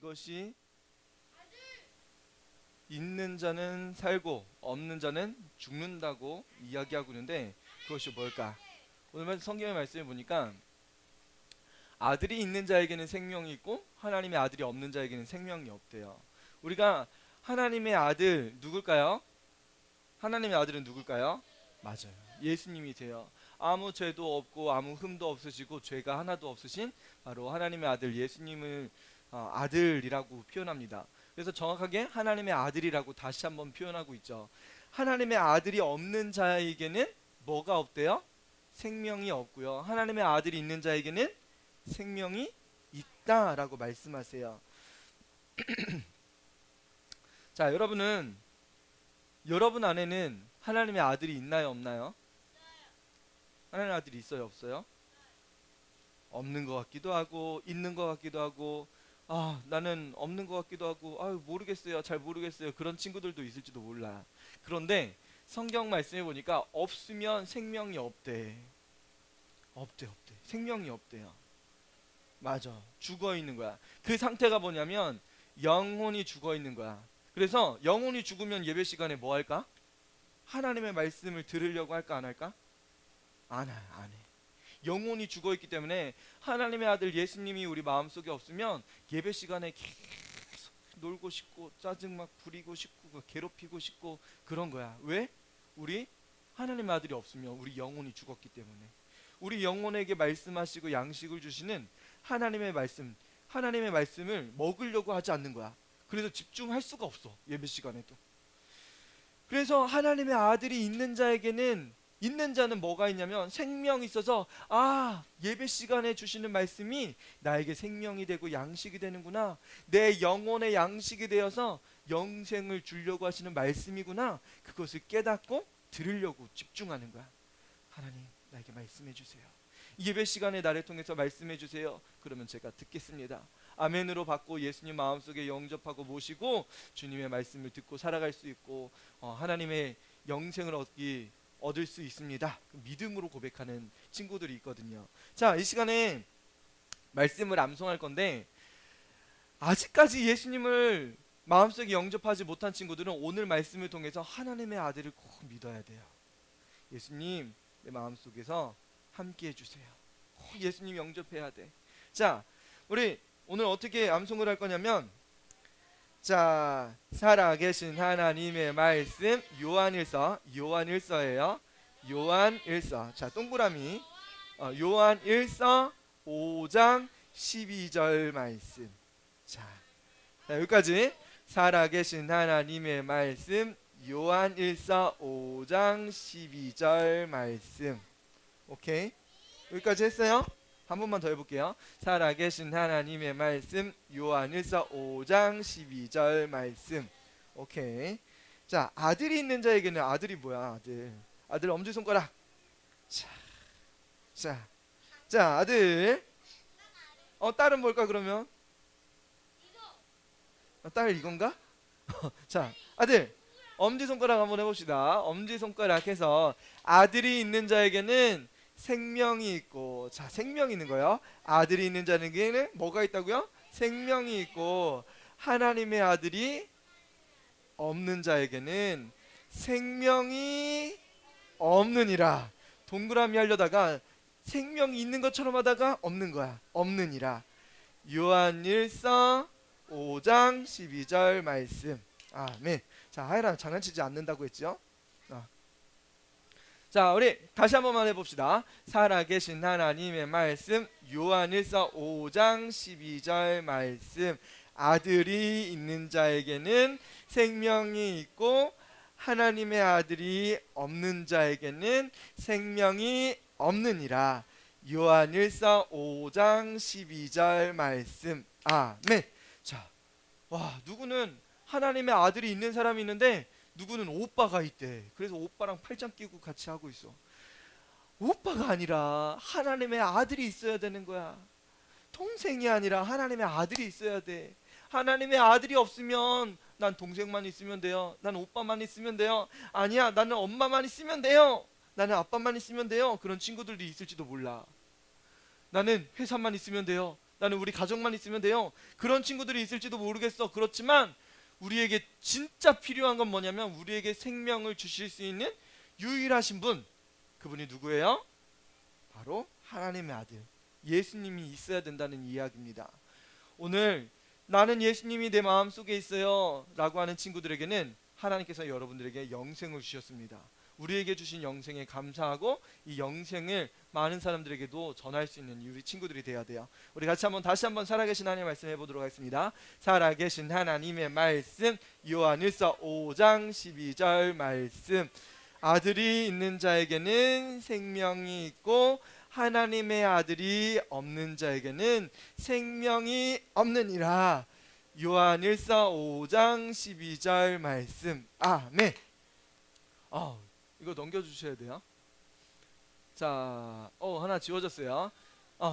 이것이 있는 자는 살고 없는 자는 죽는다고 이야기하고 있는데 그것이 뭘까? 오늘 성경의 말씀을 보니까 아들이 있는 자에게는 생명이 있고 하나님의 아들이 없는 자에게는 생명이 없대요. 우리가 하나님의 아들 누굴까요? 하나님의 아들은 누굴까요? 맞아요. 예수님이세요. 아무 죄도 없고 아무 흠도 없으시고 죄가 하나도 없으신 바로 하나님의 아들 예수님을 아들이라고 표현합니다. 그래서 정확하게 하나님의 아들이라고 다시 한번 표현하고 있죠. 하나님의 아들이 없는 자에게는 뭐가 없대요? 생명이 없고요. 하나님의 아들이 있는 자에게는 생명이 있다라고 말씀하세요. 자, 여러분 안에는 하나님의 아들이 있나요, 없나요? 하나님의 아들이 있어요, 없어요? 없는 것 같기도 하고 있는 것 같기도 하고 나는 없는 것 같기도 하고 모르겠어요, 잘 모르겠어요, 그런 친구들도 있을지도 몰라. 그런데 성경 말씀해 보니까 없으면 생명이 없대. 없대. 생명이 없대요. 맞아, 죽어 있는 거야. 그 상태가 뭐냐면 영혼이 죽어 있는 거야. 그래서 영혼이 죽으면 예배 시간에 뭐 할까? 하나님의 말씀을 들으려고 할까, 안 할까? 안 해. 영혼이 죽어 있기 때문에 하나님의 아들 예수님이 우리 마음속에 없으면 예배 시간에 계속 놀고 싶고 짜증 막 부리고 싶고 괴롭히고 싶고 그런 거야. 왜? 우리 하나님의 아들이 없으면 우리 영혼이 죽었기 때문에. 우리 영혼에게 말씀하시고 양식을 주시는 하나님의 말씀을 먹으려고 하지 않는 거야. 그래서 집중할 수가 없어, 예배 시간에도. 그래서 하나님의 아들이 있는 자는 뭐가 있냐면 생명이 있어서 예배 시간에 주시는 말씀이 나에게 생명이 되고 양식이 되는구나, 내 영혼의 양식이 되어서 영생을 주려고 하시는 말씀이구나, 그것을 깨닫고 들으려고 집중하는 거야. 하나님, 나에게 말씀해 주세요. 예배 시간에 나를 통해서 말씀해 주세요. 그러면 제가 듣겠습니다. 아멘으로 받고 예수님 마음속에 영접하고 모시고 주님의 말씀을 듣고 살아갈 수 있고 하나님의 영생을 얻을 수 있습니다. 믿음으로 고백하는 친구들이 있거든요. 자, 이 시간에 말씀을 암송할 건데 아직까지 예수님을 마음속에 영접하지 못한 친구들은 오늘 말씀을 통해서 하나님의 아들을 꼭 믿어야 돼요. 예수님, 내 마음속에서 함께 해주세요. 꼭 예수님 영접해야 돼. 자, 우리 오늘 어떻게 암송을 할 거냐면, 자, 살아계신 하나님의 말씀, 요한일서예요. 요한일서. 자, 동그라미. 요한일서 5장 12절 말씀. 자, 여기까지. 살아계신 하나님의 말씀, 요한일서 5장 12절 말씀. 오케이? 여기까지 했어요? 한 번만 더 해볼게요. 살아계신 하나님의 말씀, 요한일서 5장 12절 말씀. 오케이. 자, 아들이 있는 자에게는 아들이 뭐야? 아들 엄지손가락. 자, 아들. 딸은 뭘까 그러면? 딸 이건가? 자, 아들 엄지손가락 한번 해봅시다. 엄지손가락 해서 아들이 있는 자에게는 생명이 있고, 자, 생명이 있는 거예요. 아들이 있는 자에게는 뭐가 있다고요? 생명이 있고, 하나님의 아들이 없는 자에게는 생명이 없느니라. 동그라미 하려다가 생명이 있는 것처럼 하다가 없는 거야. 없느니라. 요한일서 5장 12절 말씀. 아멘. 자, 하이라 장난치지 않는다고 했죠? 자, 우리 다시 한 번만 해봅시다. 살아계신 하나님의 말씀, 요한일서 5장 12절 말씀. 아들이 있는 자에게는 생명이 있고 하나님의 아들이 없는 자에게는 생명이 없느니라. 요한일서 5장 12절 말씀. 아멘. 자, 누구는 하나님의 아들이 있는 사람이 있는데 누구는 오빠가 있대. 그래서 오빠랑 팔짱 끼고 같이 하고 있어. 오빠가 아니라 하나님의 아들이 있어야 되는 거야. 동생이 아니라 하나님의 아들이 있어야 돼. 하나님의 아들이 없으면 난 동생만 있으면 돼요, 난 오빠만 있으면 돼요, 아니야 나는 엄마만 있으면 돼요, 나는 아빠만 있으면 돼요, 그런 친구들도 있을지도 몰라. 나는 회사만 있으면 돼요, 나는 우리 가족만 있으면 돼요. 그런 친구들이 있을지도 모르겠어. 그렇지만 우리에게 진짜 필요한 건 뭐냐면 우리에게 생명을 주실 수 있는 유일하신 분, 그분이 누구예요? 바로 하나님의 아들 예수님이 있어야 된다는 이야기입니다. 오늘 나는 예수님이 내 마음속에 있어요 라고 하는 친구들에게는 하나님께서 여러분들에게 영생을 주셨습니다. 우리에게 주신 영생에 감사하고 이 영생을 많은 사람들에게도 전할 수 있는 우리 친구들이 되어야 돼요. 우리 같이 다시 한번 살아계신 하나님의 말씀 해보도록 하겠습니다. 살아계신 하나님의 말씀, 요한일서 5장 12절 말씀. 아들이 있는 자에게는 생명이 있고 하나님의 아들이 없는 자에게는 생명이 없느니라. 요한일서 5장 12절 말씀. 아멘. 이거 넘겨주셔야 돼요. 자, 하나 지워졌어요.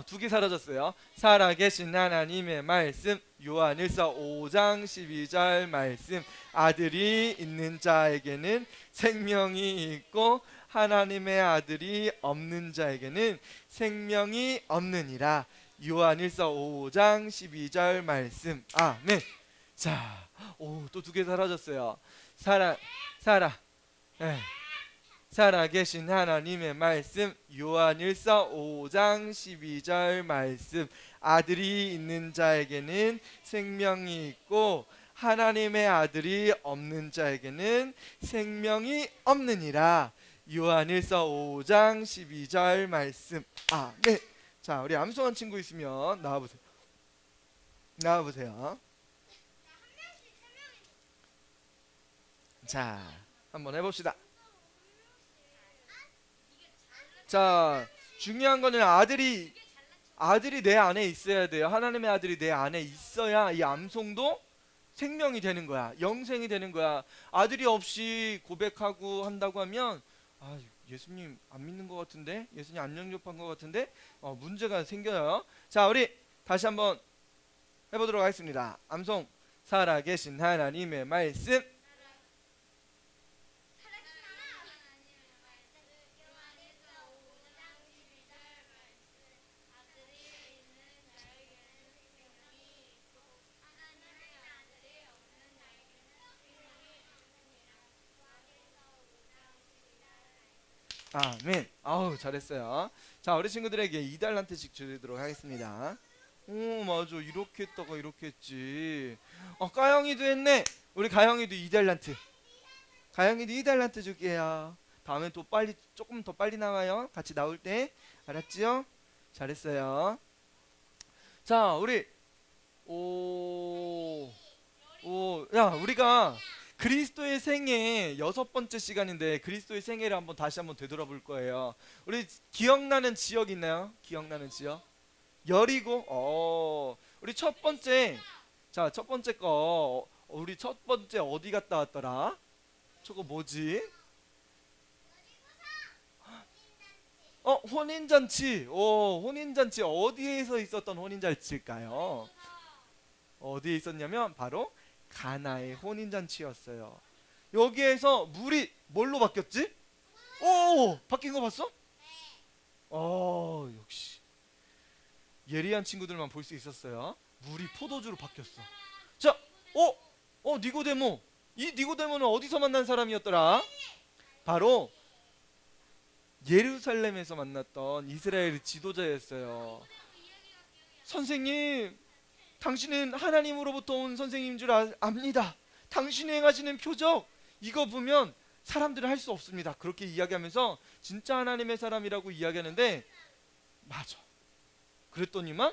두 개 사라졌어요. 살아계신 하나님의 말씀, 요한일서 5장 12절 말씀. 아들이 있는 자에게는 생명이 있고 하나님의 아들이 없는 자에게는 생명이 없느니라. 요한일서 5장 12절 말씀. 아멘. 자, 또 두 개 사라졌어요. 살아계신 하나님의 말씀, 요한일서 5장 12절 말씀. 아들이 있는 자에게는 생명이 있고 하나님의 아들이 없는 자에게는 생명이 없느니라. 요한일서 5장 12절 말씀. 네. 자, 우리 암송한 친구 있으면 나와보세요. 자, 한번 해봅시다. 자, 중요한 거는 아들이 내 안에 있어야 돼요. 하나님의 아들이 내 안에 있어야 이 암송도 생명이 되는 거야. 영생이 되는 거야. 아들이 없이 고백하고 한다고 하면 예수님 안 믿는 것 같은데, 예수님 안 영접한 것 같은데, 문제가 생겨요. 자, 우리 다시 한번 해보도록 하겠습니다. 암송. 살아계신 하나님의 말씀. 아멘. 잘했어요. 자, 우리 친구들에게 2달란트씩 드리도록 하겠습니다. 맞아. 이렇게 했다가 이렇게 했지. 가영이도 했네. 우리 가영이도 2달란트. 가영이도 2달란트 줄게요. 다음에 또 조금 더 빨리 나와요. 같이 나올 때. 알았지요? 잘했어요. 자, 우리 우리가 그리스도의 생애 6번째 시간인데 그리스도의 생애를 다시 한번 되돌아볼 거예요. 우리 기억나는 지역 있나요? 기억나는 지역? 여리고. 우리 첫 번째 거 우리 첫 번째 어디 갔다 왔더라? 저거 뭐지? 혼인잔치. 혼인잔치 어디에서 있었던 혼인잔치일까요? 어디에 있었냐면 바로 가나의 혼인잔치였어요. 여기에서 물이 뭘로 바뀌었지? 바뀐 거 봤어? 역시 예리한 친구들만 볼 수 있었어요. 물이 포도주로 바뀌었어. 자, 니고데모. 이 니고데모는 어디서 만난 사람이었더라? 바로 예루살렘에서 만났던 이스라엘 지도자였어요. 선생님, 당신은 하나님으로부터 온 선생님인 줄 압니다. 당신이 행하시는 표적 이거 보면 사람들은 할 수 없습니다. 그렇게 이야기하면서 진짜 하나님의 사람이라고 이야기하는데 맞아. 그랬더니만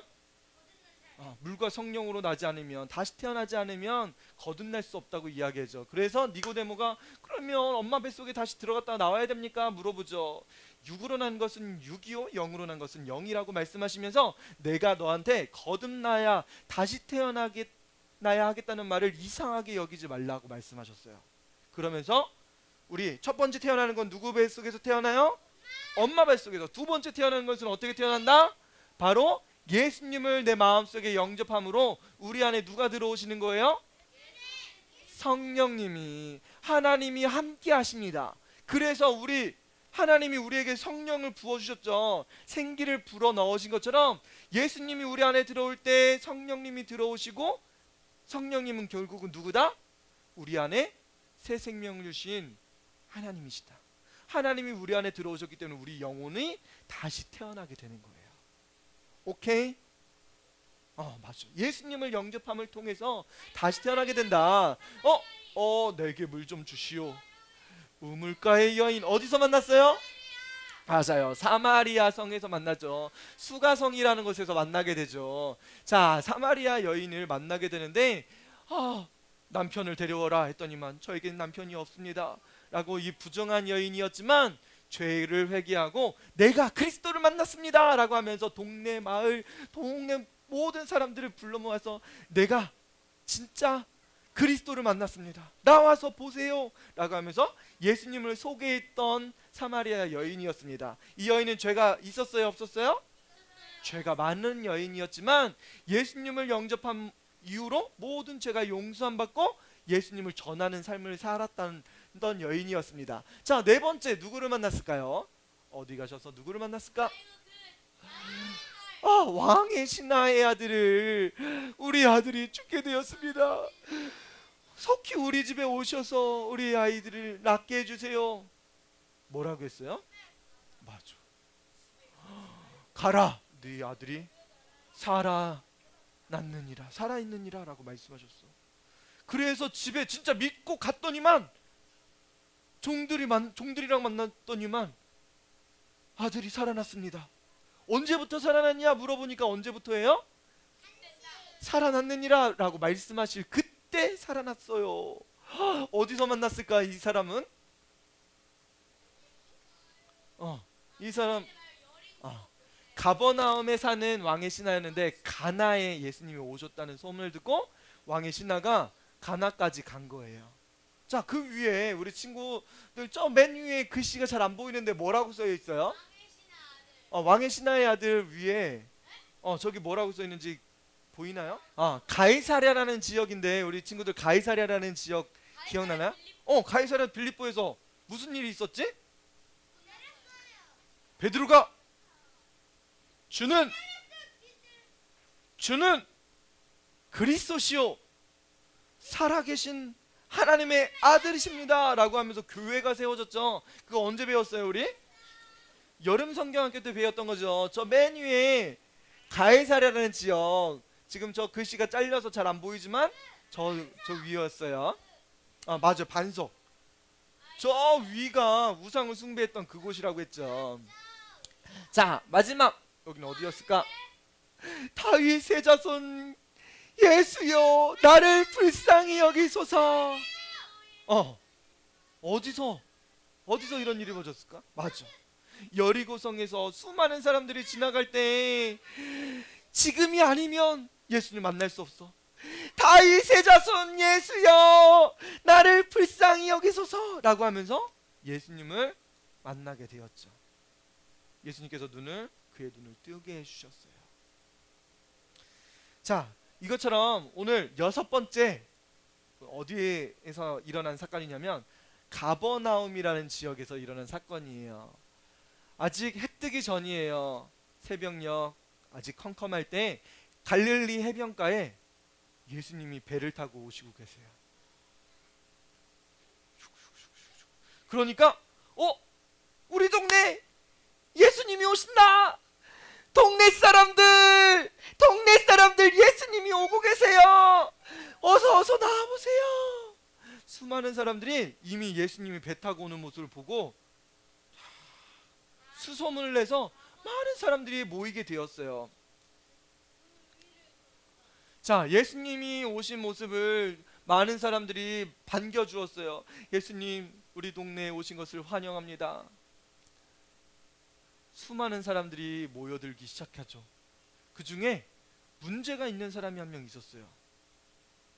물과 성령으로 나지 않으면, 다시 태어나지 않으면 거듭날 수 없다고 이야기하죠. 그래서 니고데모가 그러면 엄마 뱃속에 다시 들어갔다가 나와야 됩니까? 물어보죠. 육으로 난 것은 육이요 영으로 난 것은 영이라고 말씀하시면서 내가 너한테 거듭나야 다시 태어나야 하겠다는 말을 이상하게 여기지 말라고 말씀하셨어요. 그러면서 우리 첫 번째 태어나는 건 누구 뱃속에서 태어나요? 엄마 뱃속에서. 두 번째 태어나는 것은 어떻게 태어난다? 바로 예수님을 내 마음속에 영접함으로 우리 안에 누가 들어오시는 거예요? 성령님이, 하나님이 함께 하십니다. 그래서 우리 하나님이 우리에게 성령을 부어주셨죠. 생기를 불어넣으신 것처럼 예수님이 우리 안에 들어올 때 성령님이 들어오시고, 성령님은 결국은 누구다? 우리 안에 새 생명을 주신 하나님이시다. 하나님이 우리 안에 들어오셨기 때문에 우리 영혼이 다시 태어나게 되는 거예요. 오케이? 맞죠. 예수님을 영접함을 통해서 다시 태어나게 된다. 내게 물 좀 주시오. 우물가의 여인 어디서 만났어요? 맞아요. 사마리아 성에서 만나죠. 수가성이라는 곳에서 만나게 되죠. 자, 사마리아 여인을 만나게 되는데, 남편을 데려오라 했더니만 저에겐 남편이 없습니다 라고 이 부정한 여인이었지만 죄를 회개하고 내가 그리스도를 만났습니다 라고 하면서 동네 마을, 동네 모든 사람들을 불러 모아서 내가 진짜 그리스도를 만났습니다, 나와서 보세요 라고 하면서 예수님을 소개했던 사마리아 여인이었습니다. 이 여인은 죄가 있었어요, 없었어요? 죄가 많은 여인이었지만 예수님을 영접한 이후로 모든 죄가 용서함 받고 예수님을 전하는 삶을 살았던 여인이었습니다. 자, 네 번째 누구를 만났을까요? 어디 가셔서 누구를 만났을까? 왕의 신하의 아들을, 우리 아들이 죽게 되었습니다. 속히 우리 집에 오셔서 우리 아이들을 낫게 해주세요. 뭐라고 했어요? 맞아. 가라, 네 아들이 살아있느니라 라고 말씀하셨어. 그래서 집에 진짜 믿고 갔더니만 종들이랑 만났더니만 아들이 살아났습니다. 언제부터 살아났냐 물어보니까 언제부터예요? 살아났느니라 라고 말씀하실 그때 살아났어요. 어디서 만났을까 이 사람은? 이 사람 가버나움에 사는 왕의 신하였는데 가나에 예수님이 오셨다는 소문을 듣고 왕의 신하가 가나까지 간 거예요. 자, 그 위에 우리 친구들 저 맨 위에 글씨가 잘 안 보이는데 뭐라고 써 있어요? 왕의 신하의 아들 위에 저기 뭐라고 써 있는지 보이나요? 가이사랴라는 지역인데 우리 친구들 가이사랴라는 지역 기억나나요? 가이사랴 빌립보에서 무슨 일이 있었지? 베드로가 주는 그리스도시요 살아계신 하나님의 아들이십니다 라고 하면서 교회가 세워졌죠. 그거 언제 배웠어요 우리? 여름 성경학교 때 배웠던 거죠. 저 맨 위에 가이사랴라는 지역, 지금 저 글씨가 잘려서 잘 안 보이지만 저 위였어요. 맞아, 반석. 저 위가 우상을 숭배했던 그곳이라고 했죠. 자, 마지막 여기는 어디였을까? 다윗의 자손 예수여 나를 불쌍히 여기소서. 어디서 이런 일이 벌어졌을까? 맞아, 여리고성에서 수많은 사람들이 지나갈 때 지금이 아니면 예수님 만날 수 없어, 다윗의 자손 예수여 나를 불쌍히 여기소서 라고 하면서 예수님을 만나게 되었죠. 예수님께서 그의 눈을 뜨게 해주셨어요. 자, 이것처럼 오늘 6번째 어디에서 일어난 사건이냐면 가버나움이라는 지역에서 일어난 사건이에요. 아직 해 뜨기 전이에요. 새벽녘 아직 컴컴할 때 갈릴리 해변가에 예수님이 배를 타고 오시고 계세요. 그러니까 우리 동네 예수님이 오신다. 동네 사람들 예수님이 오고 계세요. 어서 나와보세요. 수많은 사람들이 이미 예수님이 배 타고 오는 모습을 보고 수소문을 내서 많은 사람들이 모이게 되었어요. 자, 예수님이 오신 모습을 많은 사람들이 반겨주었어요. 예수님 우리 동네에 오신 것을 환영합니다. 수많은 사람들이 모여들기 시작하죠. 그 중에 문제가 있는 사람이 한 명 있었어요.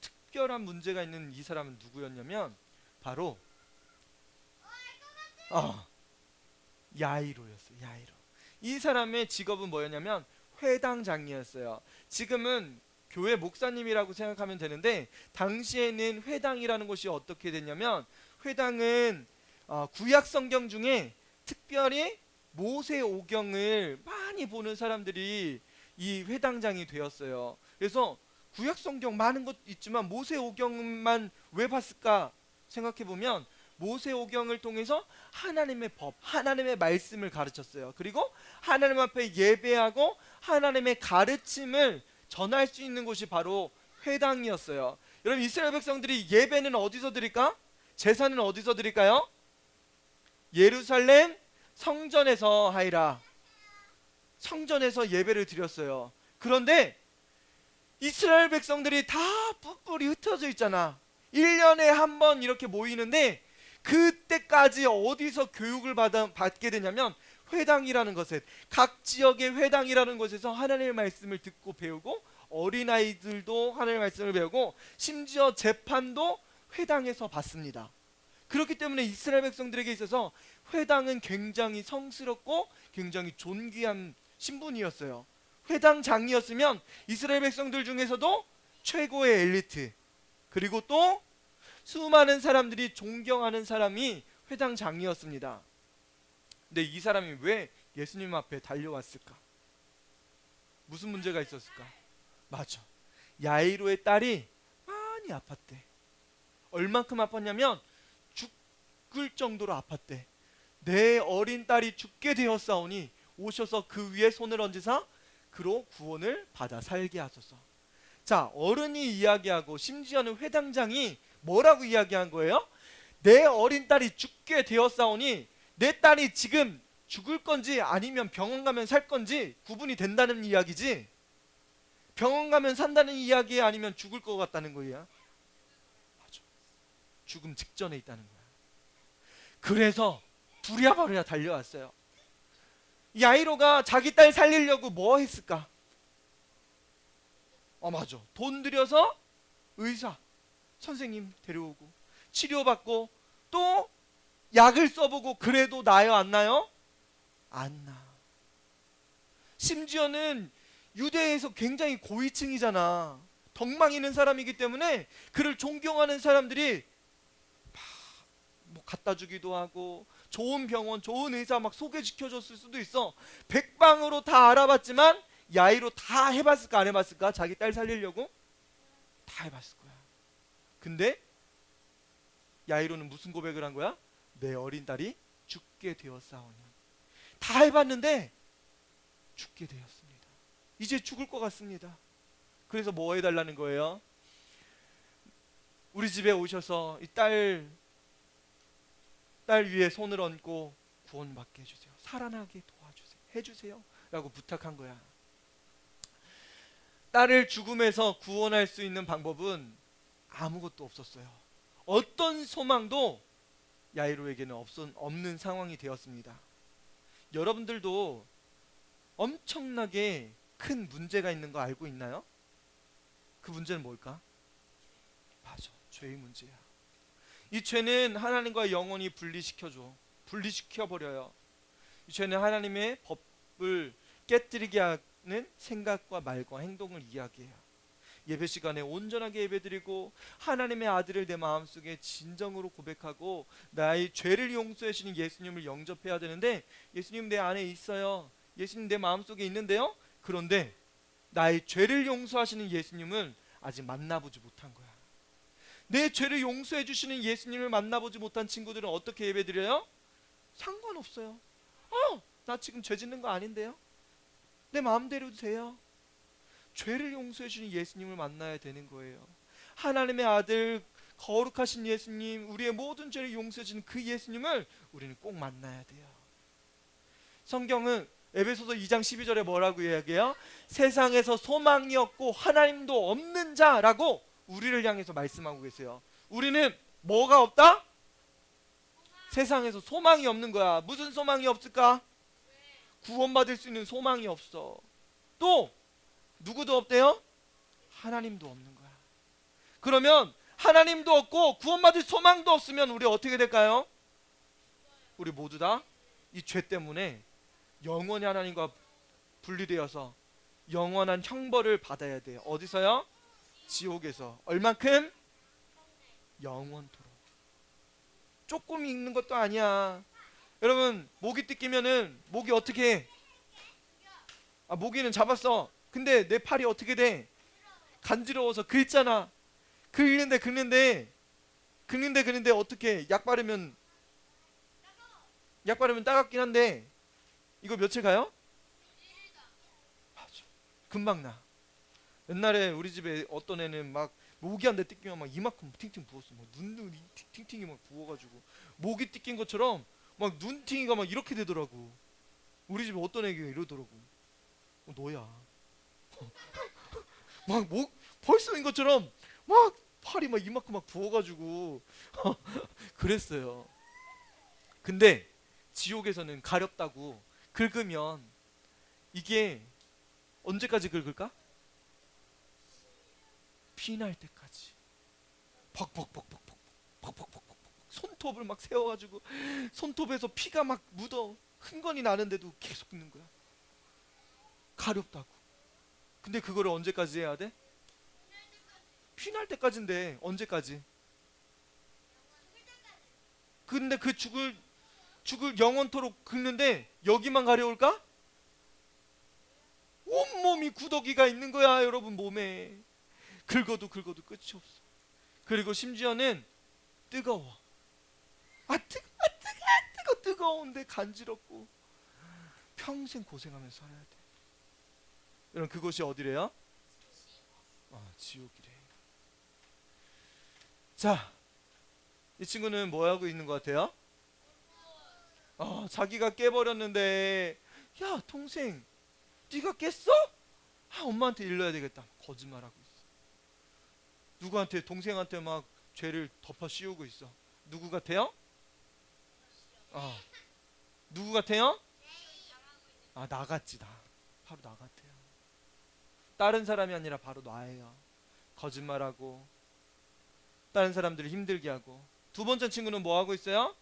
특별한 문제가 있는 이 사람은 누구였냐면 바로 야이로였어요. 야이로. 이 사람의 직업은 뭐였냐면 회당장이었어요. 지금은 교회 목사님이라고 생각하면 되는데 당시에는 회당이라는 것이 어떻게 됐냐면, 회당은 구약 성경 중에 특별히 모세오경을 많이 보는 사람들이 이 회당장이 되었어요. 그래서 구약성경 많은 것 있지만 모세오경만 왜 봤을까 생각해 보면 모세오경을 통해서 하나님의 법, 하나님의 말씀을 가르쳤어요. 그리고 하나님 앞에 예배하고 하나님의 가르침을 전할 수 있는 곳이 바로 회당이었어요. 여러분, 이스라엘 백성들이 예배는 어디서 드릴까? 제사는 어디서 드릴까요? 예루살렘 성전에서 하이라. 성전에서 예배를 드렸어요. 그런데 이스라엘 백성들이 다 뿔뿔이 흩어져 있잖아. 1년에 한 번 이렇게 모이는데 그때까지 어디서 교육을 받게 되냐면 회당이라는 것에, 각 지역의 회당이라는 곳에서 하나님의 말씀을 듣고 배우고, 어린아이들도 하나님의 말씀을 배우고, 심지어 재판도 회당에서 받습니다. 그렇기 때문에 이스라엘 백성들에게 있어서 회당은 굉장히 성스럽고 굉장히 존귀한 신분이었어요. 회당장이었으면 이스라엘 백성들 중에서도 최고의 엘리트, 그리고 또 수많은 사람들이 존경하는 사람이 회당장이었습니다. 근데 이 사람이 왜 예수님 앞에 달려왔을까? 무슨 문제가 있었을까? 맞아, 야이로의 딸이 많이 아팠대. 얼만큼 아팠냐면 죽을 정도로 아팠대. 내 어린 딸이 죽게 되었사오니 오셔서 그 위에 손을 얹으사 그로 구원을 받아 살게 하소서. 자, 어른이 이야기하고 심지어는 회당장이 뭐라고 이야기한 거예요? 내 어린 딸이 죽게 되었사오니, 내 딸이 지금 죽을 건지 아니면 병원 가면 살 건지 구분이 된다는 이야기지, 병원 가면 산다는 이야기 아니면 죽을 것 같다는 거야. 맞아, 죽음 직전에 있다는 거야. 그래서 부랴부랴 달려왔어요. 야이로가 자기 딸 살리려고 뭐 했을까? 맞아, 돈 들여서 의사 선생님 데려오고 치료받고 또 약을 써보고, 그래도 나요 안 나요? 안 나. 심지어는 유대에서 굉장히 고위층이잖아. 덕망 있는 사람이기 때문에 그를 존경하는 사람들이 뭐 갖다 주기도 하고, 좋은 병원, 좋은 의사 막 소개시켜줬을 수도 있어. 백방으로 다 알아봤지만 야이로 다 해봤을까 안 해봤을까? 자기 딸 살리려고 다 해봤을 거야. 근데 야이로는 무슨 고백을 한 거야? 내 어린 딸이 죽게 되었사오니. 다 해봤는데 죽게 되었습니다. 이제 죽을 것 같습니다. 그래서 뭐 해달라는 거예요? 우리 집에 오셔서 이 딸 위에 손을 얹고 구원받게 해주세요. 살아나게 도와주세요. 해주세요 라고 부탁한 거야. 딸을 죽음에서 구원할 수 있는 방법은 아무것도 없었어요. 어떤 소망도 야이로에게는 없는 상황이 되었습니다. 여러분들도 엄청나게 큰 문제가 있는 거 알고 있나요? 그 문제는 뭘까? 맞아, 죄의 문제야. 이 죄는 하나님과 영원히 분리시켜버려요. 이 죄는 하나님의 법을 깨뜨리게 하는 생각과 말과 행동을 이야기해요. 예배 시간에 온전하게 예배드리고 하나님의 아들을 내 마음속에 진정으로 고백하고 나의 죄를 용서해 주시는 예수님을 영접해야 되는데, 예수님 내 안에 있어요, 예수님 내 마음속에 있는데요, 그런데 나의 죄를 용서하시는 예수님을 아직 만나보지 못한 거야. 내 죄를 용서해 주시는 예수님을 만나보지 못한 친구들은 어떻게 예배드려요? 상관없어요. 나 지금 죄 짓는 거 아닌데요, 내 마음대로 돼요. 죄를 용서해 주시는 예수님을 만나야 되는 거예요. 하나님의 아들, 거룩하신 예수님, 우리의 모든 죄를 용서해 주시는 그 예수님을 우리는 꼭 만나야 돼요. 성경은 에베소서 2장 12절에 뭐라고 이야기해요? 세상에서 소망이 없고 하나님도 없는 자라고 우리를 향해서 말씀하고 계세요. 우리는 뭐가 없다? 세상에서 소망이 없는 거야. 무슨 소망이 없을까? 구원받을 수 있는 소망이 없어. 또 누구도 없대요? 하나님도 없는 거야. 그러면 하나님도 없고 구원받을 소망도 없으면 우리 어떻게 될까요? 우리 모두 다 이 죄 때문에 영원히 하나님과 분리되어서 영원한 형벌을 받아야 돼요. 어디서요? 지옥에서. 얼만큼? 영원토록. 조금 있는 것도 아니야. 여러분 모기 뜯기면은 모기 어떻게 해? 모기는 잡았어. 근데 내 팔이 어떻게 돼? 간지러워서 긁잖아. 긁는데 어떻게 약 바르면 따갑긴 한데 이거 며칠 가요? 맞아. 금방 나. 옛날에 우리 집에 어떤 애는 막 모기한테 뜯기면 막 이만큼 팅팅 부었어. 막 눈이 팅팅이 막 부어가지고 모기 뜯긴 것처럼 막 눈팅이가 막 이렇게 되더라고. 우리 집에 어떤 애가 이러더라고. 너야. 막 벌써인 것처럼 막 팔이 막 이만큼 막 부어가지고 그랬어요. 근데 지옥에서는 가렵다고 긁으면 이게 언제까지 긁을까? 피날 때까지 벅벅벅벅벅벅벅벅벅벅 손톱을 막 세워가지고 손톱에서 피가 막 묻어 흥건이 나는데도 계속 긁는 거야. 가렵다고. 근데 그거를 언제까지 해야 돼? 피날 때까지인데 언제까지? 근데 그 죽을 영원토록 긁는데 여기만 가려울까? 온몸이 구더기가 있는 거야 여러분 몸에. 긁어도 끝이 없어. 그리고 심지어는 뜨거워. 뜨거운데 간지럽고 평생 고생하면서 살아야 돼. 여러분 그곳이 어디래요? 지옥이래. 자, 이 친구는 뭐 하고 있는 것 같아요? 자기가 깨버렸는데 야 동생 네가 깼어? 엄마한테 일러야 되겠다. 거짓말하고 있어. 누구한테? 동생한테 막 죄를 덮어 씌우고 있어. 누구 같아요? 누구 같아요? 나 같지. 바로 나 같아요. 다른 사람이 아니라 바로 나예요. 거짓말하고 다른 사람들을 힘들게 하고. 두 번째 친구는 뭐 하고 있어요?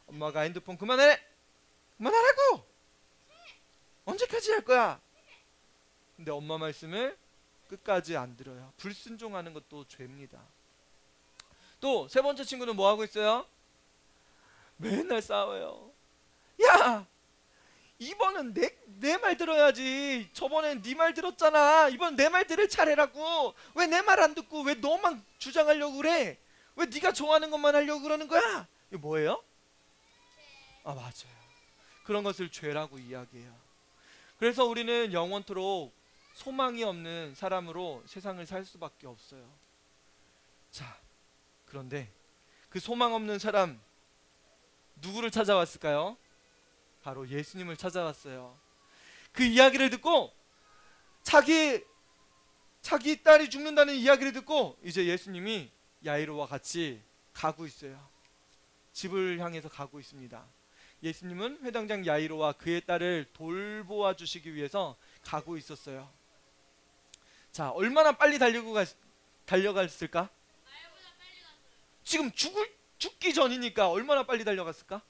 엄마가 핸드폰 그만하라고. 언제까지 할 거야? 근데 엄마 말씀을 끝까지 안 들어요. 불순종하는 것도 죄입니다. 또 세 번째 친구는 뭐 하고 있어요? 맨날 싸워요. 야, 이번은 내 말 들어야지. 저번엔 네 말 들었잖아. 이번 내 말 들을 차례라고. 왜 내 말 안 듣고 왜 너만 주장하려고 그래? 왜 네가 좋아하는 것만 하려고 그러는 거야? 이거 뭐예요? 맞아요. 그런 것을 죄라고 이야기해요. 그래서 우리는 영원토록 소망이 없는 사람으로 세상을 살 수밖에 없어요. 자, 그런데 그 소망 없는 사람 누구를 찾아왔을까요? 바로 예수님을 찾아왔어요. 그 이야기를 듣고 자기 딸이 죽는다는 이야기를 듣고 이제 예수님이 야이로와 같이 가고 있어요. 집을 향해서 가고 있습니다. 예수님은 회당장 야이로와 그의 딸을 돌보아 주시기 위해서 가고 있었어요. 자, 얼마나 빨리 달려갔을까? 지금 죽기 전이니까 얼마나 빨리 달려갔을까?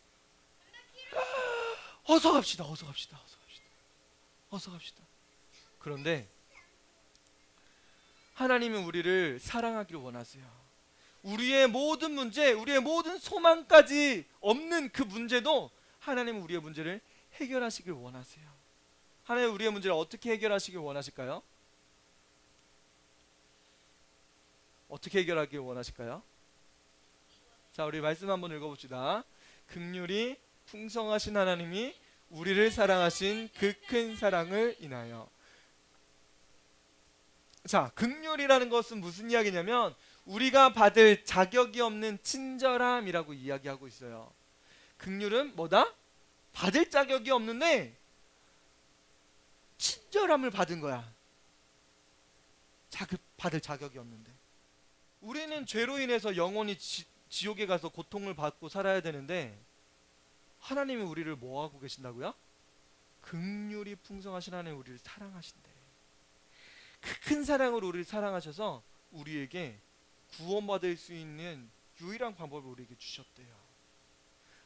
어서 갑시다. 그런데 하나님은 우리를 사랑하기를 원하세요. 우리의 모든 문제, 우리의 모든 소망까지 없는 그 문제도 하나님은 우리의 문제를 해결하시길 원하세요. 하나님 우리의 문제를 어떻게 해결하시길 원하실까요? 어떻게 해결하길 원하실까요? 자, 우리 말씀 한번 읽어봅시다. 긍휼이 풍성하신 하나님이 우리를 사랑하신 그 큰 사랑을 인하여. 자, 긍휼이라는 것은 무슨 이야기냐면 우리가 받을 자격이 없는 친절함이라고 이야기하고 있어요. 긍휼은 뭐다? 받을 자격이 없는데 친절함을 받은 거야. 받을 자격이 없는데. 우리는 죄로 인해서 영원히 지옥에 가서 고통을 받고 살아야 되는데 하나님이 우리를 뭐 하고 계신다고요? 긍휼이 풍성하신 하나님 우리를 사랑하신대. 그 큰 사랑으로 우리를 사랑하셔서 우리에게 구원받을 수 있는 유일한 방법을 우리에게 주셨대요.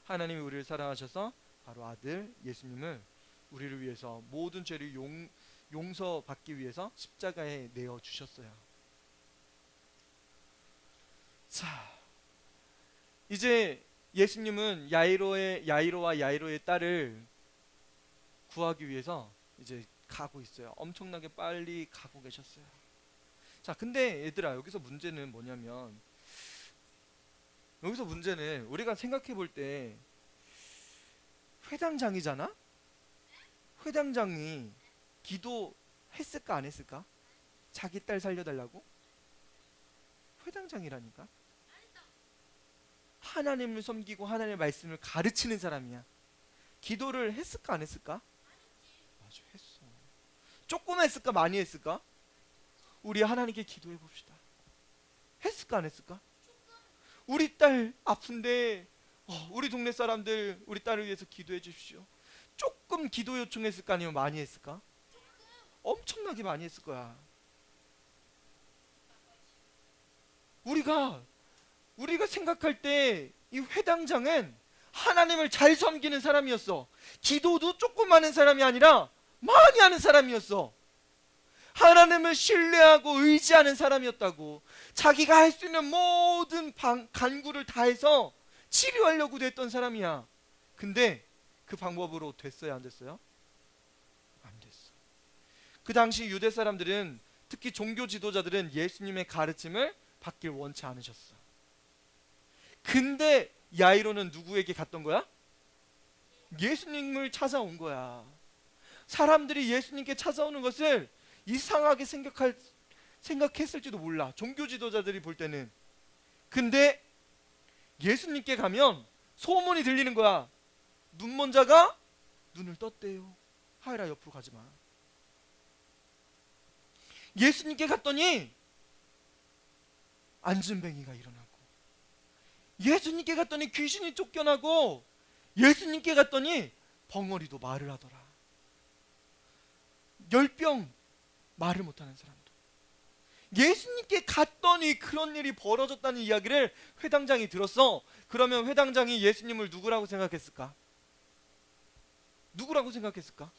하나님이 우리를 사랑하셔서 바로 아들 예수님을 우리를 위해서 모든 죄를 용서받기 위해서 십자가에 내어 주셨어요. 자, 이제 예수님은 야이로와 야이로의 딸을 구하기 위해서 이제 가고 있어요. 엄청나게 빨리 가고 계셨어요. 자, 근데 얘들아, 여기서 문제는 뭐냐면, 여기서 문제는 우리가 생각해 볼 때 회당장이잖아? 회당장이 기도했을까 안 했을까? 자기 딸 살려달라고? 회당장이라니까. 하나님을 섬기고 하나님의 말씀을 가르치는 사람이야. 기도를 했을까 안 했을까? 맞아, 했어. 조금 했을까 많이 했을까? 우리 하나님께 기도해 봅시다. 했을까 안 했을까? 우리 딸 아픈데 우리 동네 사람들 우리 딸을 위해서 기도해 주십시오. 조금 기도 요청했을까 아니면 많이 했을까? 엄청나게 많이 했을 거야. 우리가 생각할 때 이 회당장은 하나님을 잘 섬기는 사람이었어. 기도도 조금 하는 사람이 아니라 많이 하는 사람이었어. 하나님을 신뢰하고 의지하는 사람이었다고. 자기가 할 수 있는 모든 간구를 다해서 치료하려고 했던 사람이야. 근데 그 방법으로 됐어요, 안 됐어요? 안 됐어. 그 당시 유대 사람들은, 특히 종교 지도자들은 예수님의 가르침을 받길 원치 않으셨어. 근데 야이로는 누구에게 갔던 거야? 예수님을 찾아온 거야. 사람들이 예수님께 찾아오는 것을 이상하게 생각했을지도 몰라, 종교 지도자들이 볼 때는. 근데 예수님께 가면 소문이 들리는 거야. 눈먼 자가 눈을 떴대요. 하이라, 옆으로 가지 마. 예수님께 갔더니 안진뱅이가 일어나고, 예수님께 갔더니 귀신이 쫓겨나고, 예수님께 갔더니 벙어리도 말을 하더라. 열병 말을 못하는 사람도. 예수님께 갔더니 그런 일이 벌어졌다는 이야기를 회당장이 들었어. 그러면 회당장이 예수님을 누구라고 생각했을까? 누구라고 생각했을까?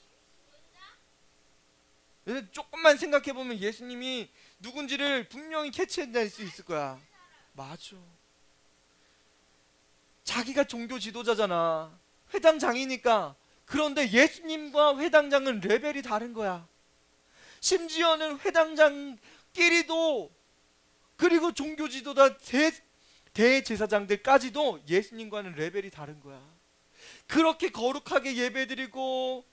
조금만 생각해보면 예수님이 누군지를 분명히 캐치해낼 수 있을 거야. 맞아. 자기가 종교 지도자잖아. 회당장이니까. 그런데 예수님과 회당장은 레벨이 다른 거야. 심지어는 회당장끼리도, 그리고 종교 지도자 대제사장들까지도 예수님과는 레벨이 다른 거야. 그렇게 거룩하게 예배드리고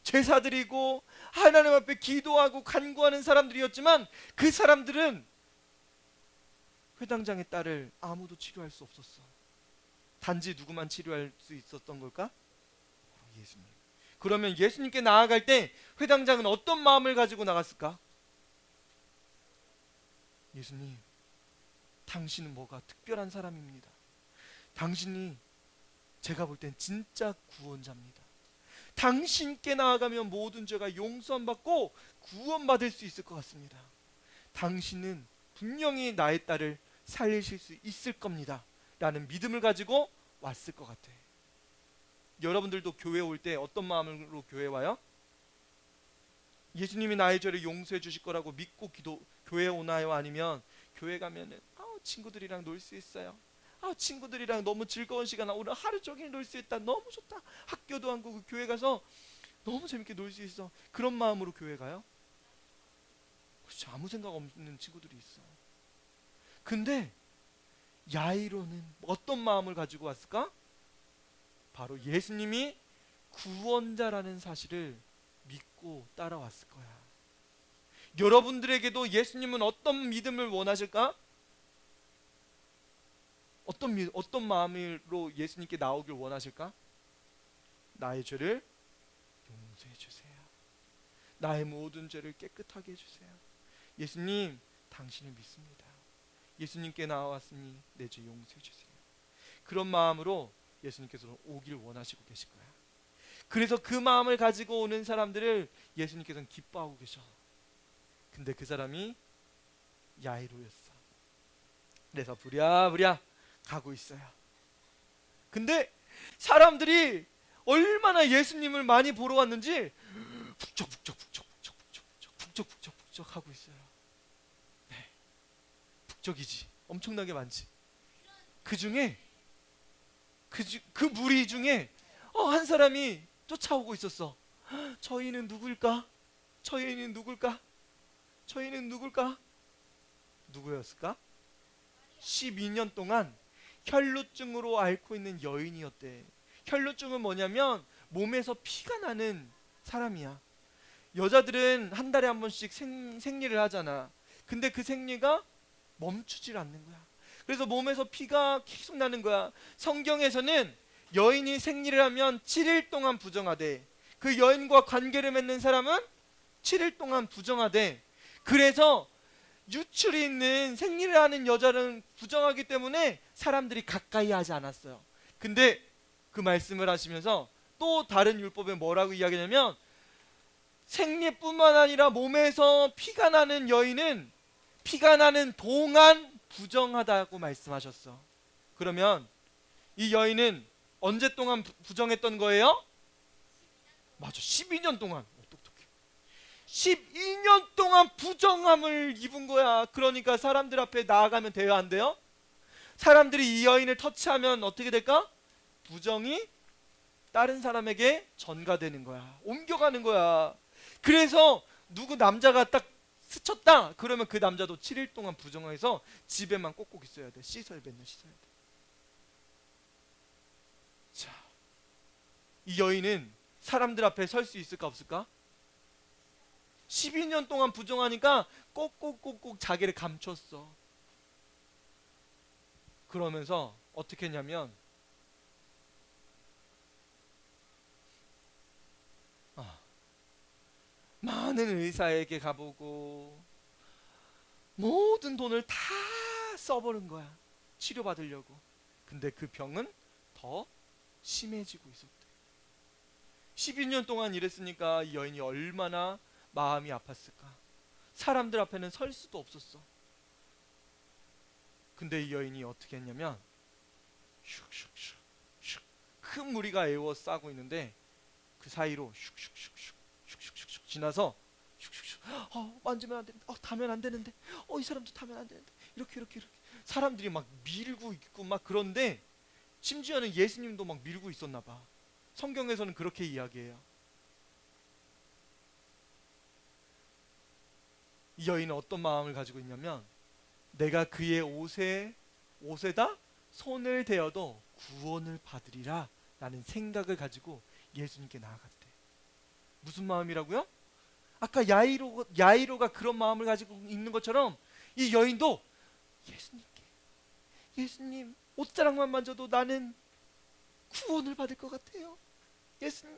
제사드리고 하나님 앞에 기도하고 간구하는 사람들이었지만, 그 사람들은 회당장의 딸을 아무도 치료할 수 없었어. 단지 누구만 치료할 수 있었던 걸까? 바로 예수님. 그러면 예수님께 나아갈 때 회당장은 어떤 마음을 가지고 나갔을까? 예수님, 당신은 뭐가 특별한 사람입니다. 당신이 제가 볼 땐 진짜 구원자입니다. 당신께 나아가면 모든 죄가 용서받고 구원받을 수 있을 것 같습니다. 당신은 분명히 나의 딸을 살리실 수 있을 겁니다 라는 믿음을 가지고 왔을 것 같아. 여러분들도 교회 올 때 어떤 마음으로 교회 와요? 예수님이 나의 죄를 용서해 주실 거라고 믿고 교회 오나요? 아니면 교회 가면은 친구들이랑 놀 수 있어요, 친구들이랑 너무 즐거운 시간, 오늘 하루 종일 놀 수 있다, 너무 좋다, 학교도 안 가고 교회 가서 너무 재밌게 놀 수 있어, 그런 마음으로 교회 가요? 그렇죠. 아무 생각 없는 친구들이 있어. 근데 야이로는 어떤 마음을 가지고 왔을까? 바로 예수님이 구원자라는 사실을 믿고 따라왔을 거야. 여러분들에게도 예수님은 어떤 믿음을 원하실까? 어떤 마음으로 예수님께 나오길 원하실까? 나의 죄를 용서해 주세요. 나의 모든 죄를 깨끗하게 해주세요. 예수님, 당신을 믿습니다. 예수님께 나왔으니 내 죄 용서해 주세요. 그런 마음으로 예수님께서는 오길 원하시고 계실 거야. 그래서 그 마음을 가지고 오는 사람들을 예수님께서는 기뻐하고 계셔. 근데 그 사람이 야이로였어. 그래서 부랴부랴 가고 있어요. 근데 사람들이 얼마나 예수님을 많이 보러 왔는지 북적북적 하고 있어요. 네, 북적이지. 엄청나게 많지. 그 중에 그 무리 중에 한 사람이 쫓아오고 있었어. 저희는 누굴까? 저희는 누굴까? 저희는 누굴까? 누구였을까? 12년 동안 혈루증으로 앓고 있는 여인이었대. 혈루증은 뭐냐면 몸에서 피가 나는 사람이야. 여자들은 한 달에 한 번씩 생리를 하잖아. 근데 그 생리가 멈추질 않는 거야. 그래서 몸에서 피가 계속 나는 거야. 성경에서는 여인이 생리를 하면 7일 동안 부정하대. 그 여인과 관계를 맺는 사람은 7일 동안 부정하대. 그래서 유출이 있는 생리를 하는 여자는 부정하기 때문에 사람들이 가까이 하지 않았어요. 근데 그 말씀을 하시면서 또 다른 율법에 뭐라고 이야기하냐면 생리뿐만 아니라 몸에서 피가 나는 여인은 피가 나는 동안 부정하다고 말씀하셨어. 그러면 이 여인은 언제 동안 부정했던 거예요? 맞아, 12년 동안. 똑똑해. 12년 동안 부정함을 입은 거야. 그러니까 사람들 앞에 나아가면 돼요, 안 돼요? 사람들이 이 여인을 터치하면 어떻게 될까? 부정이 다른 사람에게 전가되는 거야. 옮겨가는 거야. 그래서 누구 남자가 딱 스쳤다 그러면 그 남자도 7일 동안 부정해서 집에만 꼭꼭 있어야 돼. 씻어야, 맨날 씻어야 돼. 자, 이 여인은 사람들 앞에 설 수 있을까 없을까? 12년 동안 부정하니까 꼭꼭꼭꼭 자기를 감췄어. 그러면서 어떻게 했냐면 많은 의사에게 가보고 모든 돈을 다 써버린 거야. 치료받으려고. 근데 그 병은 더 심해지고 있었대. 12년 동안 일했으니까 이 여인이 얼마나 마음이 아팠을까. 사람들 앞에는 설 수도 없었어. 근데 이 여인이 어떻게 했냐면 슉슉슉슉 큰 무리가 에워싸고 있는데 그 사이로 슉슉슉슉 슉슉슉슉 지나서 슉슉슉 만지면 안 되는데 타면 안 되는데 이 사람도 타면 안 되는데 이렇게 사람들이 막 밀고 있고 막 그런데 심지어는 예수님도 막 밀고 있었나 봐. 성경에서는 그렇게 이야기해요. 이 여인은 어떤 마음을 가지고 있냐면 내가 그의 옷에다 손을 대어도 구원을 받으리라 라는 생각을 가지고 예수님께 나아갔대. 무슨 마음이라고요? 아까 야이로가 그런 마음을 가지고 있는 것처럼 이 여인도 예수님 옷자락만 만져도 나는 구원을 받을 것 같아요. 예수님.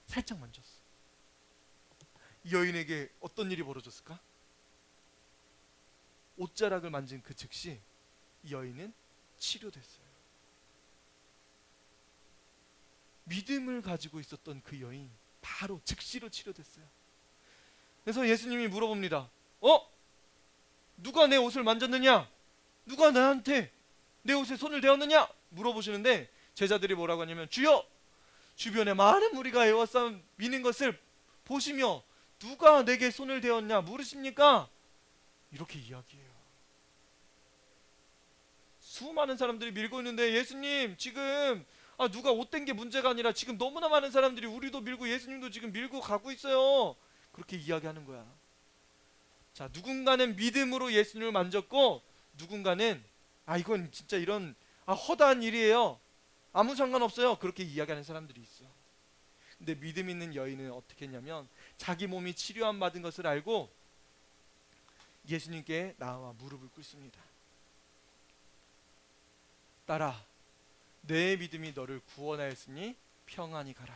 살짝 만졌어. 이 여인에게 어떤 일이 벌어졌을까? 옷자락을 만진 그 즉시 이 여인은 치료됐어요. 믿음을 가지고 있었던 그 여인 바로 즉시로 치료됐어요. 그래서 예수님이 물어봅니다. 누가 내 옷을 만졌느냐? 누가 나한테 내 옷에 손을 대었느냐? 물어보시는데 제자들이 뭐라고 하냐면 주여! 주변에 많은 무리가 에워싸 미는 것을 보시며 누가 내게 손을 대었냐 물으십니까? 이렇게 이야기해요. 수많은 사람들이 밀고 있는데 예수님 지금 누가 옷댄 게 문제가 아니라 지금 너무나 많은 사람들이 우리도 밀고 예수님도 지금 밀고 가고 있어요. 그렇게 이야기하는 거야. 자, 누군가는 믿음으로 예수님을 만졌고 누군가는 이건 진짜 이런 허다한 일이에요. 아무 상관없어요. 그렇게 이야기하는 사람들이 있어. 근데 믿음 있는 여인은 어떻게 했냐면 자기 몸이 치료함 받은 것을 알고 예수님께 나와 무릎을 꿇습니다. 딸아, 내 믿음이 너를 구원하였으니 평안히 가라.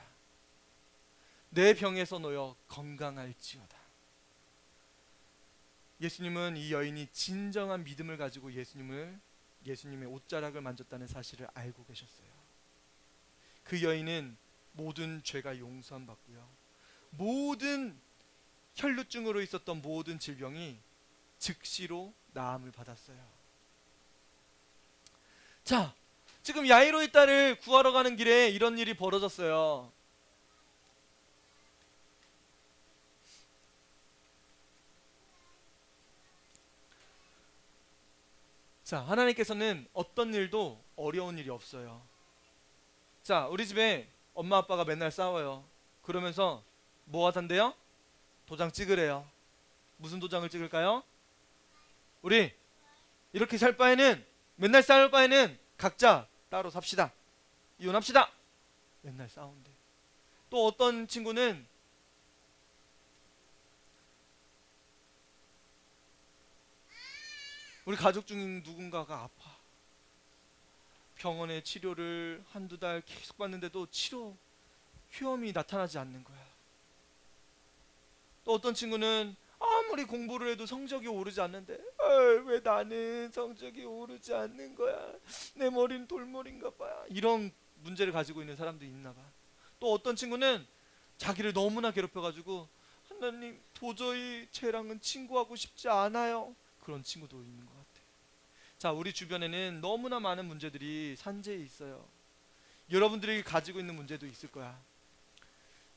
내 병에서 놓여 건강할지어다. 예수님은 이 여인이 진정한 믿음을 가지고 예수님의 옷자락을 만졌다는 사실을 알고 계셨어요. 그 여인은 모든 죄가 용서함 받고요. 모든 혈루증으로 있었던 모든 질병이 즉시로 나음을 받았어요. 자, 지금 야이로의 딸을 구하러 가는 길에 이런 일이 벌어졌어요. 자, 하나님께서는 어떤 일도 어려운 일이 없어요. 자, 우리 집에 엄마 아빠가 맨날 싸워요. 그러면서 뭐 하던데요? 도장 찍으래요. 무슨 도장을 찍을까요? 우리 이렇게 살 바에는, 맨날 싸울 바에는 각자 따로 삽시다. 이혼합시다. 맨날 싸운대. 또 어떤 친구는 우리 가족 중 누군가가 아파. 병원에 치료를 한두 달 계속 받는데도 치료 효험이 나타나지 않는 거야. 또 어떤 친구는 아무리 공부를 해도 성적이 오르지 않는데, 왜 나는 성적이 오르지 않는 거야? 내 머리는 돌머리인가 봐. 이런 문제를 가지고 있는 사람도 있나 봐. 또 어떤 친구는 자기를 너무나 괴롭혀가지고, 하나님 도저히 쟤랑은 친구하고 싶지 않아요. 그런 친구도 있는 것 같아. 자, 우리 주변에는 너무나 많은 문제들이 산재해 있어요. 여러분들이 가지고 있는 문제도 있을 거야.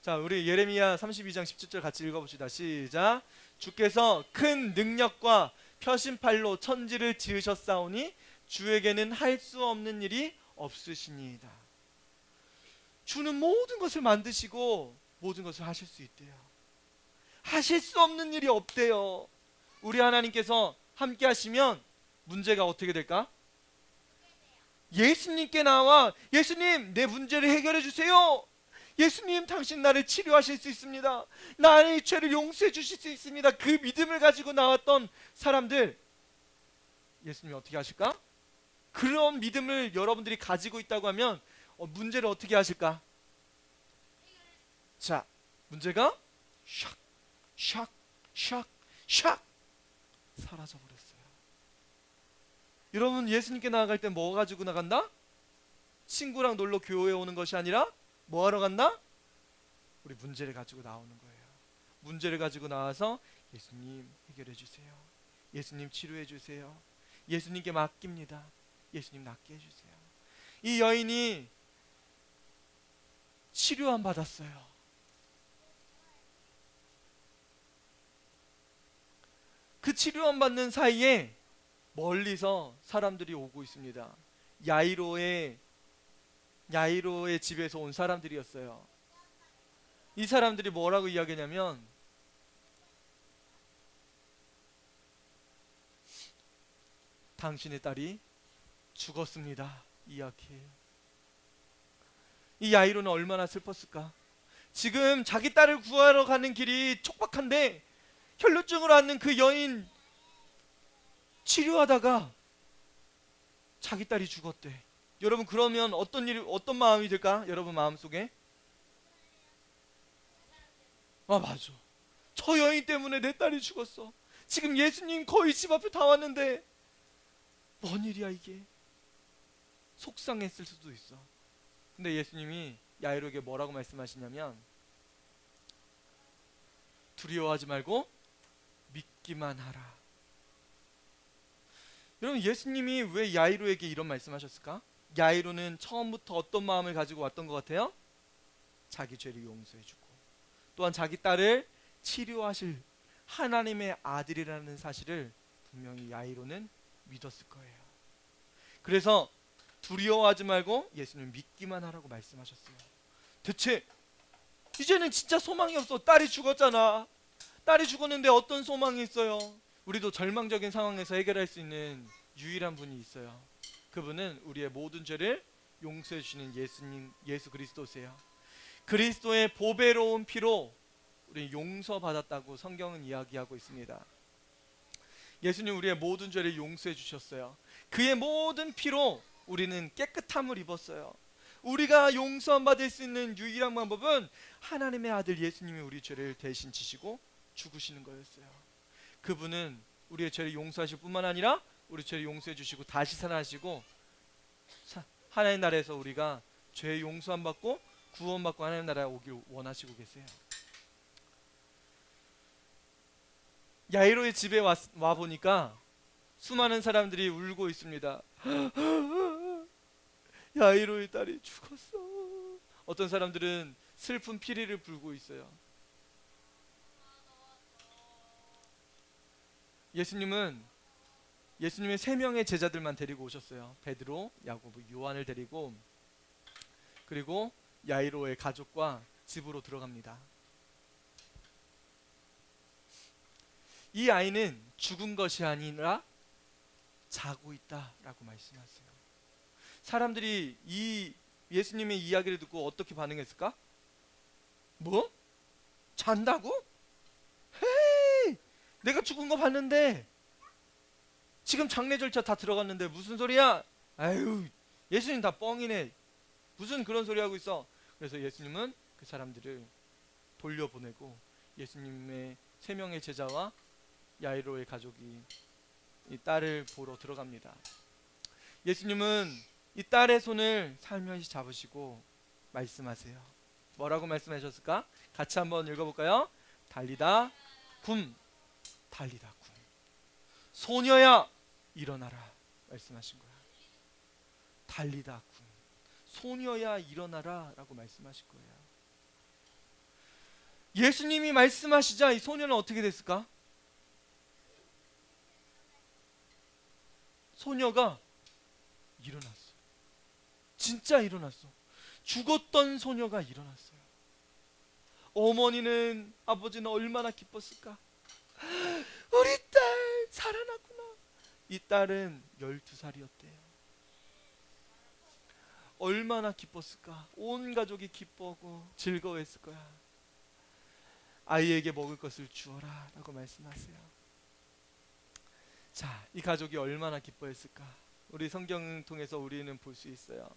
자, 우리 예레미야 32장 17절 같이 읽어봅시다. 시작. 주께서 큰 능력과 표심팔로 천지를 지으셨사오니 주에게는 할 수 없는 일이 없으시니이다. 주는 모든 것을 만드시고 모든 것을 하실 수 있대요. 하실 수 없는 일이 없대요. 우리 하나님께서 함께 하시면 문제가 어떻게 될까? 예수님께 나와, 예수님 내 문제를 해결해 주세요. 예수님 당신 나를 치료하실 수 있습니다. 나의 죄를 용서해 주실 수 있습니다. 그 믿음을 가지고 나왔던 사람들, 예수님이 어떻게 하실까? 그런 믿음을 여러분들이 가지고 있다고 하면 문제를 어떻게 하실까? 자, 문제가 샥 샥 샥 샥 사라져버렸어요. 여러분, 예수님께 나아갈 때 뭐 가지고 나간다? 친구랑 놀러 교회에 오는 것이 아니라 뭐 하러 간다? 우리 문제를 가지고 나오는 거예요. 문제를 가지고 나와서 예수님 해결해 주세요. 예수님 치료해 주세요. 예수님께 맡깁니다. 예수님 낫게 해주세요. 이 여인이 치료함 받았어요. 그 치료함 받는 사이에 멀리서 사람들이 오고 있습니다. 야이로의 집에서 온 사람들이었어요. 이 사람들이 뭐라고 이야기하냐면, 당신의 딸이 죽었습니다. 이야기해요. 이 야이로는 얼마나 슬펐을까? 지금 자기 딸을 구하러 가는 길이 촉박한데 혈루증으로 앓는 그 여인 치료하다가 자기 딸이 죽었대. 여러분, 그러면 어떤 마음이 들까? 여러분 마음속에? 맞아. 저 여인 때문에 내 딸이 죽었어. 지금 예수님 거의 집 앞에 다 왔는데 뭔 일이야 이게? 속상했을 수도 있어. 근데 예수님이 야이로에게 뭐라고 말씀하시냐면, 두려워하지 말고 믿기만 하라. 여러분, 예수님이 왜 야이로에게 이런 말씀하셨을까? 야이로는 처음부터 어떤 마음을 가지고 왔던 것 같아요? 자기 죄를 용서해주고, 또한 자기 딸을 치료하실 하나님의 아들이라는 사실을 분명히 야이로는 믿었을 거예요. 그래서 두려워하지 말고 예수님 믿기만 하라고 말씀하셨어요. 대체 이제는 진짜 소망이 없어. 딸이 죽었잖아. 딸이 죽었는데 어떤 소망이 있어요? 우리도 절망적인 상황에서 해결할 수 있는 유일한 분이 있어요. 그분은 우리의 모든 죄를 용서해 주시는 예수님, 예수 그리스도세요. 그리스도의 보배로운 피로 우리 용서받았다고 성경은 이야기하고 있습니다. 예수님 우리의 모든 죄를 용서해 주셨어요. 그의 모든 피로 우리는 깨끗함을 입었어요. 우리가 용서받을 수 있는 유일한 방법은 하나님의 아들 예수님이 우리 죄를 대신 지시고 죽으시는 거였어요. 그분은 우리의 죄를 용서하실 뿐만 아니라 우리 죄를 용서해 주시고 다시 살아나시고 하나님 나라에서 우리가 죄 용서함 받고 구원받고 하나님 나라에 오길 원하시고 계세요. 야이로의 집에 와 보니까 수많은 사람들이 울고 있습니다. 야이로의 딸이 죽었어. 어떤 사람들은 슬픈 피리를 불고 있어요. 예수님은 예수님의 세 명의 제자들만 데리고 오셨어요. 베드로, 야고보, 요한을 데리고, 그리고 야이로의 가족과 집으로 들어갑니다. 이 아이는 죽은 것이 아니라 자고 있다라고 말씀하세요. 사람들이 이 예수님의 이야기를 듣고 어떻게 반응했을까? 뭐? 잔다고? 헤이! 내가 죽은 거 봤는데, 지금 장례 절차 다 들어갔는데 무슨 소리야? 아유, 예수님 다 뻥이네. 무슨 그런 소리 하고 있어? 그래서 예수님은 그 사람들을 돌려보내고 예수님의 세 명의 제자와 야이로의 가족이 이 딸을 보러 들어갑니다. 예수님은 이 딸의 손을 살며시 잡으시고 말씀하세요. 뭐라고 말씀하셨을까? 같이 한번 읽어볼까요? 달리다 굼, 달리다 굼. 소녀야 일어나라 말씀하신 거야. 달리다 굼. 소녀야 일어나라 라고 말씀하실 거예요. 예수님이 말씀하시자 이 소녀는 어떻게 됐을까? 소녀가 일어났어. 진짜 일어났어. 죽었던 소녀가 일어났어요. 어머니는, 아버지는 얼마나 기뻤을까? 우리 딸 살아났구나. 이 딸은 12살이었대요. 얼마나 기뻤을까? 온 가족이 기뻐하고 즐거워했을 거야. 아이에게 먹을 것을 주어라 라고 말씀하세요. 자, 이 가족이 얼마나 기뻐했을까? 우리 성경 통해서 우리는 볼 수 있어요.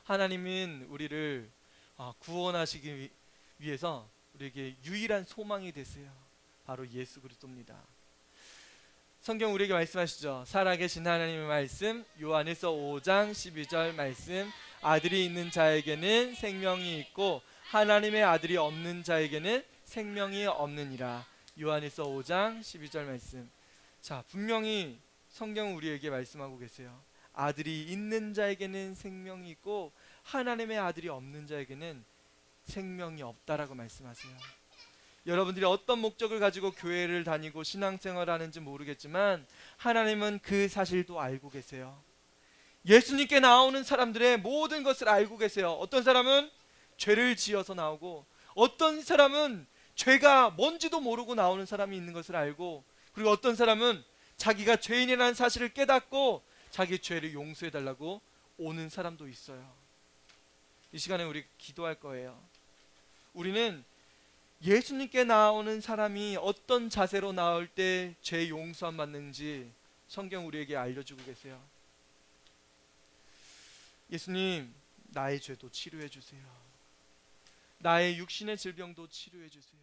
하나님은 우리를 구원하시기 위해서 우리에게 유일한 소망이 되세요. 바로 예수 그리스도입니다. 성경 우리에게 말씀하시죠. 살아계신 하나님의 말씀, 요한일서 5장 12절 말씀, 아들이 있는 자에게는 생명이 있고 하나님의 아들이 없는 자에게는 생명이 없느니라. 요한일서 5장 12절 말씀. 자, 분명히 성경은 우리에게 말씀하고 계세요. 아들이 있는 자에게는 생명이 있고 하나님의 아들이 없는 자에게는 생명이 없다라고 말씀하세요. 여러분들이 어떤 목적을 가지고 교회를 다니고 신앙생활을 하는지 모르겠지만 하나님은 그 사실도 알고 계세요. 예수님께 나오는 사람들의 모든 것을 알고 계세요. 어떤 사람은 죄를 지어서 나오고, 어떤 사람은 죄가 뭔지도 모르고 나오는 사람이 있는 것을 알고, 그리고 어떤 사람은 자기가 죄인이라는 사실을 깨닫고 자기 죄를 용서해 달라고 오는 사람도 있어요. 이 시간에 우리 기도할 거예요. 우리는 예수님께 나오는 사람이 어떤 자세로 나올 때 죄 용서함 받는지 성경 우리에게 알려주고 계세요. 예수님, 나의 죄도 치료해 주세요. 나의 육신의 질병도 치료해 주세요.